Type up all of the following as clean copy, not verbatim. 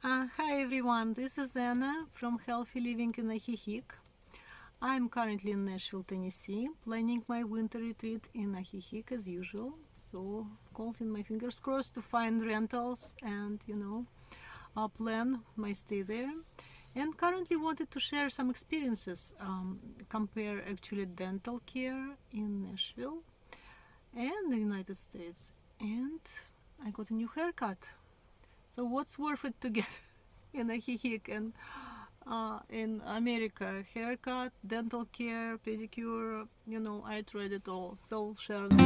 Hi everyone, this is Anna from Healthy Living in Ajijic. I'm currently in Nashville, Tennessee, planning my winter retreat in Ajijic as usual. So, holding my fingers crossed to find rentals and, I'll plan my stay there. And currently wanted to share some experiences, compare actually dental care in Nashville and the United States. And I got a new haircut. So what's worth it to get in Ajijic and in America? Haircut, dental care, pedicure, I tried it all. So I'll share next.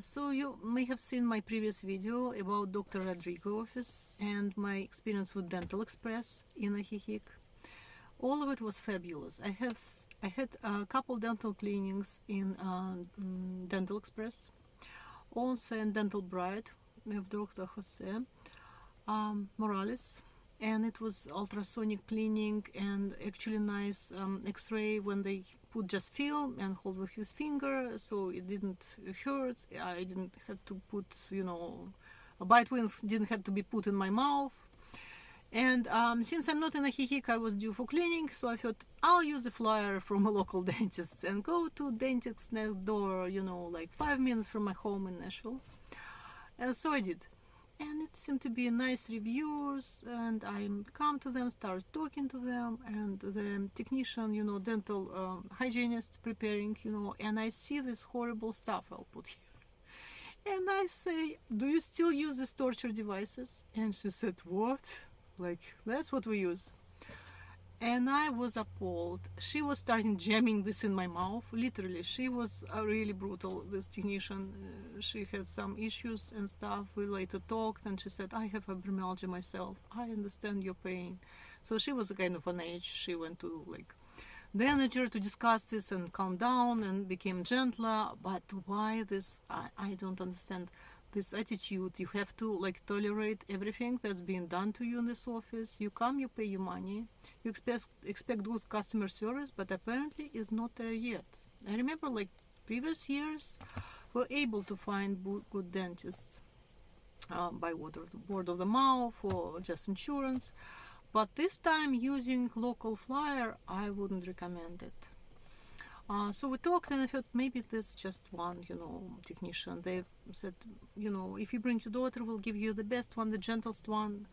So you may have seen my previous video about Dr. Rodrigo office and my experience with Dental Express in Ajijic. All of it was fabulous. I had a couple dental cleanings in Dental Express, also in Dental Bright with Dr. Jose Morales, and it was ultrasonic cleaning and actually nice X-ray when they put just film and hold with his finger, so it didn't hurt. I didn't have to put, bite wings didn't have to be put in my mouth. And since I'm not in Ajijic, I was due for cleaning, so I thought I'll use a flyer from a local dentist and go to dentist next door, like 5 minutes from my home in Nashville. So I did. And it seemed to be nice reviews, and I come to them, start talking to them, and the technician, dental hygienist preparing, and I see this horrible stuff I'll put here. And I say, do you still use these torture devices? And she said, what? Like, that's what we use. And I was appalled. She was starting jamming this in my mouth. Literally, she was really brutal, this technician. She had some issues and stuff. We later talked, and she said, I have fibromyalgia myself. I understand your pain. So she was kind of an age. She went to the manager to discuss this and calm down and became gentler. But why this? I don't understand this attitude. You have to tolerate everything that's being done to you in this office. You come, you pay your money, you expect good customer service, but apparently it's not there yet. I remember previous years were able to find good dentists by word of the mouth or just insurance, but this time using local flyer, I wouldn't recommend it. So we talked, and I thought maybe this just one, technician. They said, if you bring your daughter, we'll give you the best one, the gentlest one.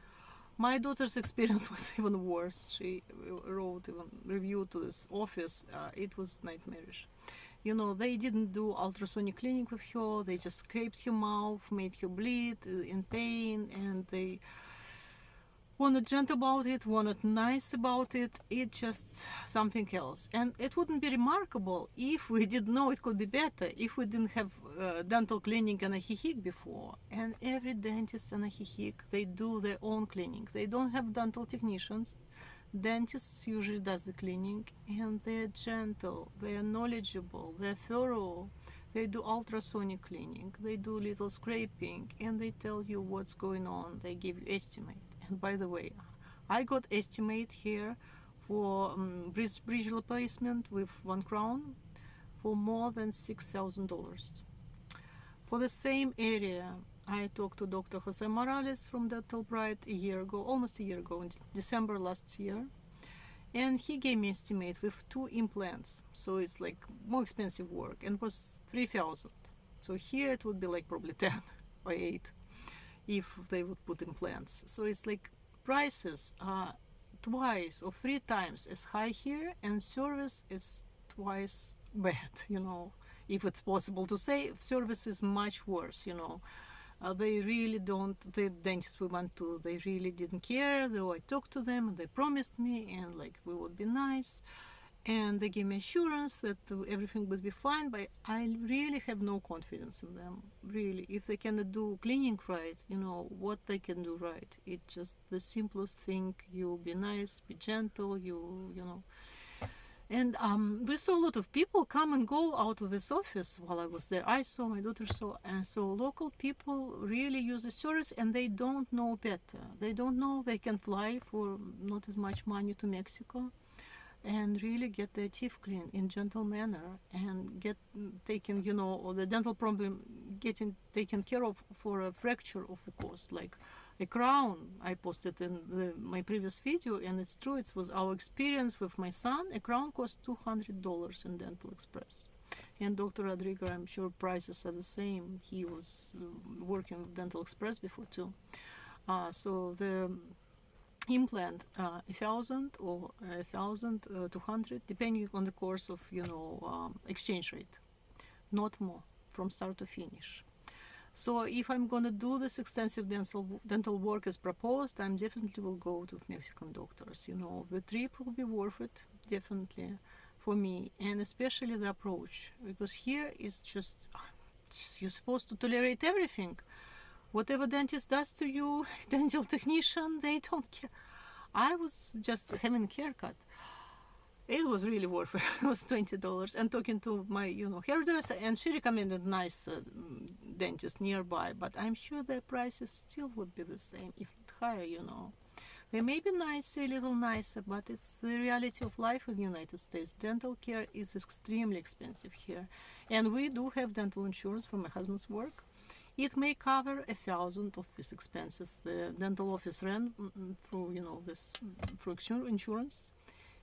My daughter's experience was even worse. She wrote even review to this office. It was nightmarish. They didn't do ultrasonic cleaning with her. They just scraped her mouth, made her bleed in pain, and they were not gentle about it, were not nice about it. It's just something else. And it wouldn't be remarkable if we didn't know it could be better, if we didn't have dental cleaning in Ajijic before. And every dentist in Ajijic, they do their own cleaning. They don't have dental technicians. Dentists usually does the cleaning, and they're gentle, they're knowledgeable, they're thorough. They do ultrasonic cleaning, they do little scraping, and they tell you what's going on. They give you estimate. And by the way, I got estimate here for bridge replacement with 1 crown for more than $6,000. For the same area, I talked to Dr. Jose Morales from Dental Bright almost a year ago, in December last year. And he gave me estimate with 2 implants. So it's more expensive work, and was 3,000. So here it would be probably 10 or 8 if they would put implants. So it's prices are twice or 3 times as high here, and service is twice bad, if it's possible to say. Service is much worse, they really don't, the dentists we went to, they really didn't care, though I talked to them and they promised me, and we would be nice, and they gave me assurance that everything would be fine, but I really have no confidence in them, really. If they cannot do cleaning right, what they can do right. It's just the simplest thing. You be nice, be gentle, And we saw a lot of people come and go out of this office while I was there. I saw, my daughter saw, and so local people really use the service, and they don't know better. They don't know they can fly for not as much money to Mexico. and really get their teeth clean in gentle manner and get taken, or the dental problem getting taken care of for a fracture of the cost, like a crown. I posted in my previous video, and it's true, it was our experience with my son. A crown cost $200 in Dental Express. And Dr. Rodrigo, I'm sure prices are the same. He was working with Dental Express before too. So the implant, 1,000 or 1,200, depending on the course of exchange rate, not more, from start to finish. So if I'm gonna do this extensive dental work as proposed, I'm definitely will go to Mexican doctors. The trip will be worth it, definitely, for me, and especially the approach, because here is just you're supposed to tolerate everything. Whatever dentist does to you, dental technician, they don't care. I was just having a haircut. It was really worth it. It was $20. And talking to my, hairdresser, and she recommended nice dentist nearby. But I'm sure their prices still would be the same, if not higher. They may be nicer, a little nicer, but it's the reality of life in the United States. Dental care is extremely expensive here, and we do have dental insurance for my husband's work. It may cover 1,000 of these expenses. The dental office ran through, through insurance.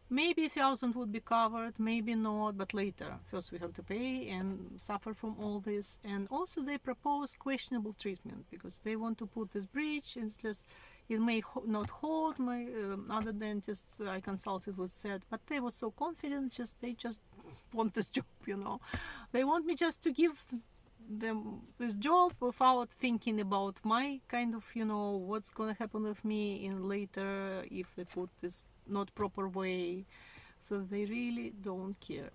Maybe 1,000 would be covered, maybe not, but later. First we have to pay and suffer from all this. And also they proposed questionable treatment because they want to put this bridge, and it may not hold. My other dentists I consulted with said, but they were so confident, they just want this job, They want me just to give them this job without thinking about my kind of, what's gonna happen with me in later if they put this not proper way. So they really don't care,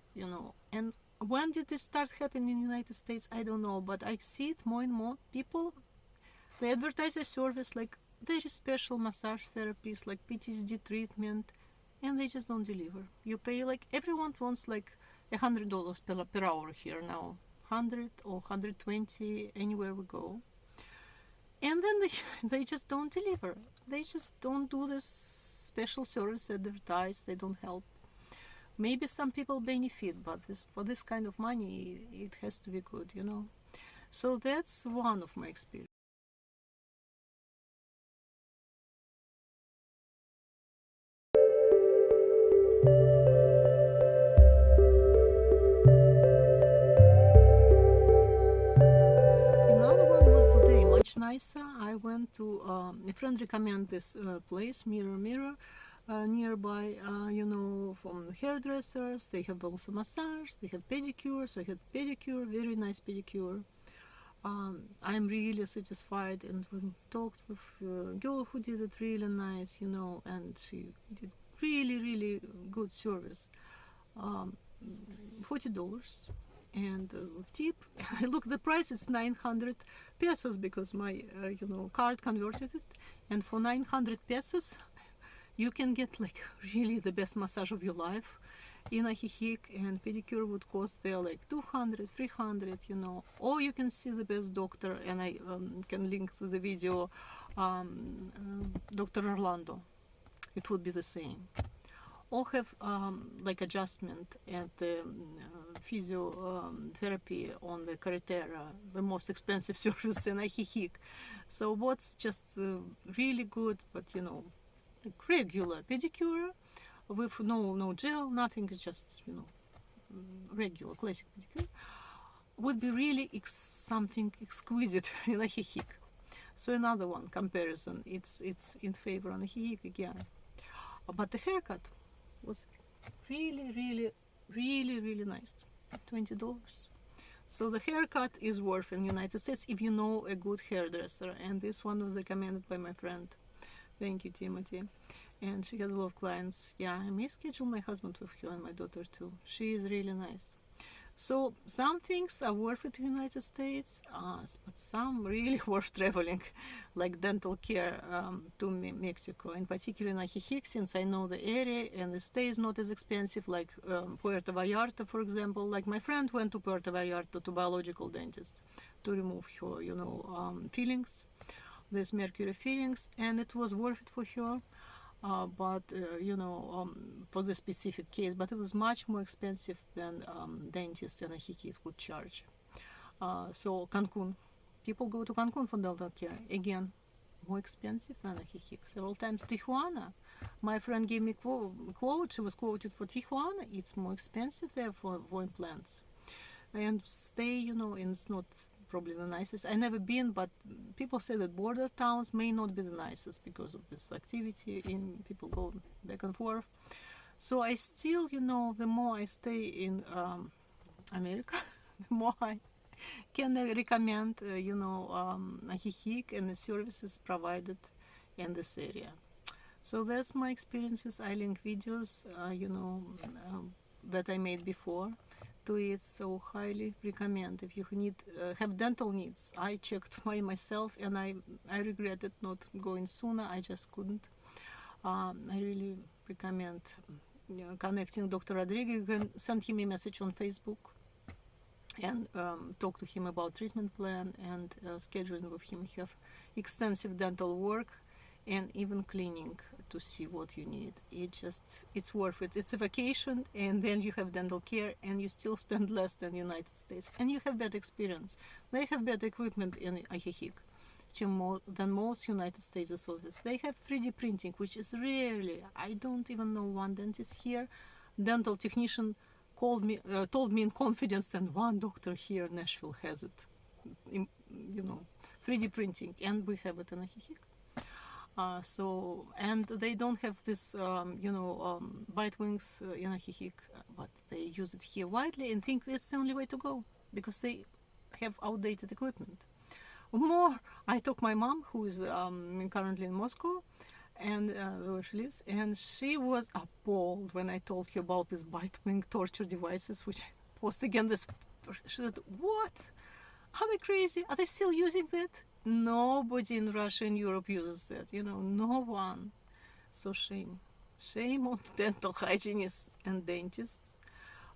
And when did this start happening in the United States? I don't know, but I see it more and more. People, they advertise a service like very special massage therapies, like PTSD treatment, and they just don't deliver. You pay, like, everyone wants like $100 per hour here now. 100 or 120 anywhere we go, and then they just don't deliver. They just don't do this special service advertised. They don't help. Maybe some people benefit, but for this kind of money it has to be good, So that's one of my experiences. Much nicer. I went to a friend recommended this place, Mirror, nearby, from hairdressers. They have also massage, they have pedicure, so I had pedicure, very nice pedicure. I'm really satisfied, and we talked with a girl who did it really nice, and she did really good service. $40. And tip, I look the price, it's 900 pesos because my card converted it, and for 900 pesos you can get like really the best massage of your life in Ajijic, and pedicure would cost there like 200, 300, or you can see the best doctor, and I can link to the video, Dr. Orlando. It would be the same. Or have like adjustment and the physiotherapy on the carretera, the most expensive service in Ajijic. So what's just really good, but like regular pedicure with no gel, nothing, just regular classic pedicure would be really something exquisite in Ajijic. So another one comparison, it's in favor on Ajijic again. But the haircut was really nice. $20. So the haircut is worth in the United States if you know a good hairdresser, and this one was recommended by my friend. Thank you, Timothy. And she has a lot of clients. Yeah, I may schedule my husband with her and my daughter too. She is really nice. So some things are worth it in the United States, but some really worth traveling, like dental care to Mexico, in particular in Ajijic, since I know the area and the stay is not as expensive, like Puerto Vallarta, for example. Like my friend went to Puerto Vallarta to biological dentist to remove her, fillings, these mercury fillings, and it was worth it for her. but for the specific case, but it was much more expensive than dentists and Ajijic would charge. So Cancun, people go to Cancun for dental care. Again, more expensive than Ajijic. Several times Tijuana. My friend gave me quote. She was quoted for Tijuana. It's more expensive there for implants. And stay, and it's not probably the nicest. I never been, but people say that border towns may not be the nicest because of this activity. In people go back and forth. So I still, the more I stay in America, the more I can recommend, Ajijic and the services provided in this area. So that's my experiences. I link videos, that I made before to it. So highly recommend if you need have dental needs. I checked by myself, and I regretted not going sooner. I just couldn't. I really recommend connecting Dr. Rodrigo. You can send him a message on Facebook and talk to him about treatment plan and scheduling with him. Have extensive dental work and even cleaning to see what you need. It's worth it. It's a vacation, and then you have dental care, and you still spend less than United States, and you have better experience. They have better equipment in Ajijic than most United States offices. They have 3D printing, which is rarely. I don't even know one dentist here. Dental technician told me in confidence that one doctor here in Nashville has it. 3D printing, and we have it in Ajijic. And they don't have this, bite wings in Ajijic, but they use it here widely and think it's the only way to go because they have outdated equipment. More, I took my mom, who is currently in Moscow, and where she lives, and she was appalled when I told her about these bite wing torture devices, which I post again this. She said, "What? Are they crazy? Are they still using that?" Nobody in Russia and Europe uses that, no one. So shame on dental hygienists and dentists,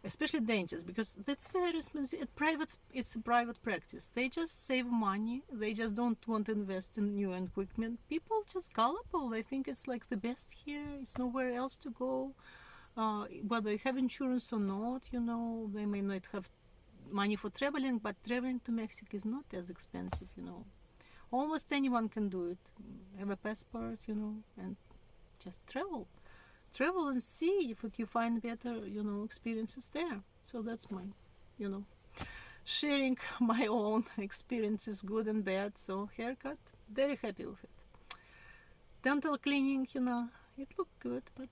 especially dentists, because that's their responsibility. It's a private practice. They just save money. They just don't want to invest in new equipment. People just gullible. They think it's like the best here. It's nowhere else to go. Whether they have insurance or not, they may not have money for traveling, but traveling to Mexico is not as expensive, Almost anyone can do it. Have a passport, and just travel. Travel and see if you find better, experiences there. So that's my, sharing my own experiences, good and bad. So haircut, very happy with it. Dental cleaning, it looked good, but,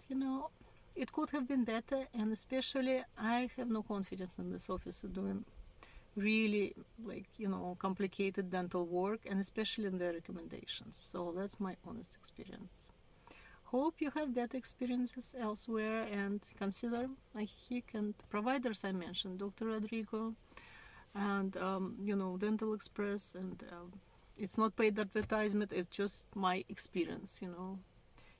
it could have been better. And especially, I have no confidence in this office doing really complicated dental work, and especially in their recommendations. So that's my honest experience. Hope you have better experiences elsewhere, and consider Ajijic and providers I mentioned, Dr. Rodrigo and Dental Express, and it's not paid advertisement, it's just my experience.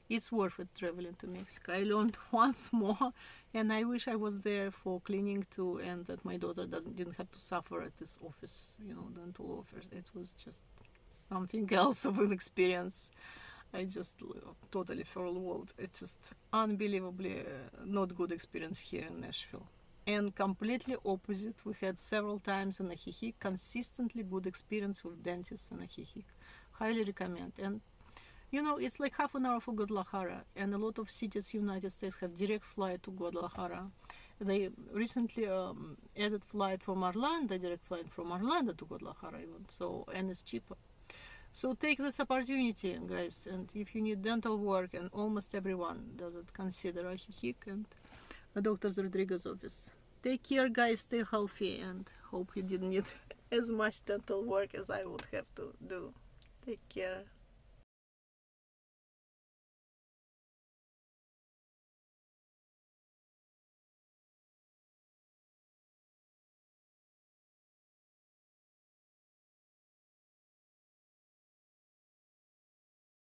It's worth it traveling to Mexico. I learned once more, and I wish I was there for cleaning too, and that my daughter didn't have to suffer at this office, dental office. It was just something else of an experience. I just totally fell world. It's just unbelievably not good experience here in Nashville. And completely opposite, we had several times in Ajijic, consistently good experience with dentists in Ajijic. Highly recommend. And it's like half an hour for Guadalajara, and a lot of cities in the United States have direct flight to Guadalajara. They recently added flight from Orlando, direct flight from Orlando to Guadalajara even, and it's cheaper. So take this opportunity, guys, and if you need dental work, and almost everyone does it, consider Ajijic and Dr. Rodriguez's office. Take care, guys, stay healthy, and hope you didn't need as much dental work as I would have to do. Take care.